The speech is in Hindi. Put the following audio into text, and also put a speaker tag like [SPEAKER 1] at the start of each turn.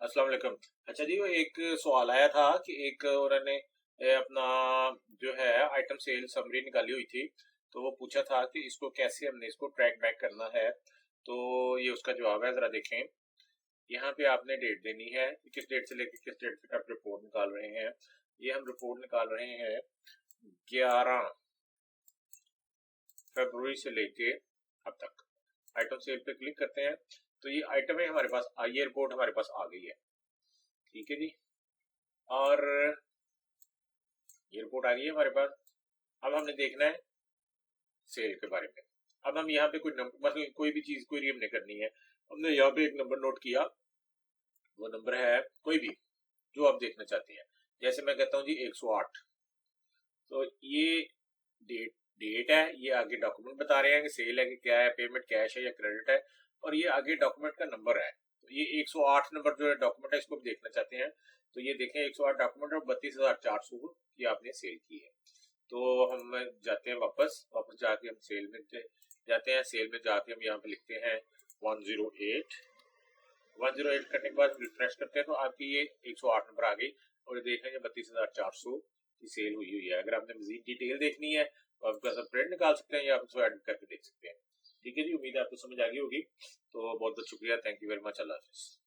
[SPEAKER 1] अस्सलाम वालेकुम। अच्छा जी, वो एक सवाल आया था कि एक उन्होंने अपना जो है आइटम सेल समरी निकाली हुई थी। तो वो पूछा था कि इसको कैसे हमने इसको ट्रैक बैक करना है। तो ये उसका जवाब है, जरा देखें। यहाँ पे आपने डेट देनी है कि किस डेट से लेकर किस डेट तक आप रिपोर्ट निकाल रहे हैं। ये हम रिपोर्ट निकाल रहे हैं 11 फरवरी से लेके अब तक। आइटम सेल पे क्लिक करते हैं तो ये आइटम है हमारे पास, ये रिपोर्ट हमारे पास आ गई है। ठीक है जी। और ये रिपोर्ट आ गई है हमारे पास। अब हमने देखना है सेल के बारे में। अब हम यहाँ पे कोई नंबर, मतलब कोई भी चीज कोई हमने करनी है। हमने यहाँ पे एक नंबर नोट किया, वो नंबर है कोई भी जो आप देखना चाहते हैं। जैसे मैं कहता हूँ जी 108। तो ये डेट डेट है, ये आगे डॉक्यूमेंट बता रहे हैं कि सेल है कि क्या है, पेमेंट कैश है या क्रेडिट है, और ये आगे डॉक्यूमेंट का नंबर है। तो ये 108 नंबर जो है डॉक्यूमेंट है, इसको भी देखना चाहते हैं। तो ये देखें 108 डॉक्यूमेंट और 32,400 की आपने सेल की है। तो हम जाते हैं वापस जाके हम सेल में जाते हैं। सेल में जाके हम यहाँ पे लिखते हैं 108। 108 करने के बाद रिफ्रेश करते हैं तो आपकी ये 108 नंबर आ गई। और देखें ये 32,400 की सेल हुई हुई है। अगर आपने मजीद डिटेल देखनी है तो आप इसका प्रिंट निकाल सकते हैं या आप इसको एडिट करके देख सकते हैं। ठीक है जी, उम्मीद है आपको समझ आ गई होगी। तो बहुत बहुत शुक्रिया, थैंक यू वेरी मच, अल्लाह हाफिज़।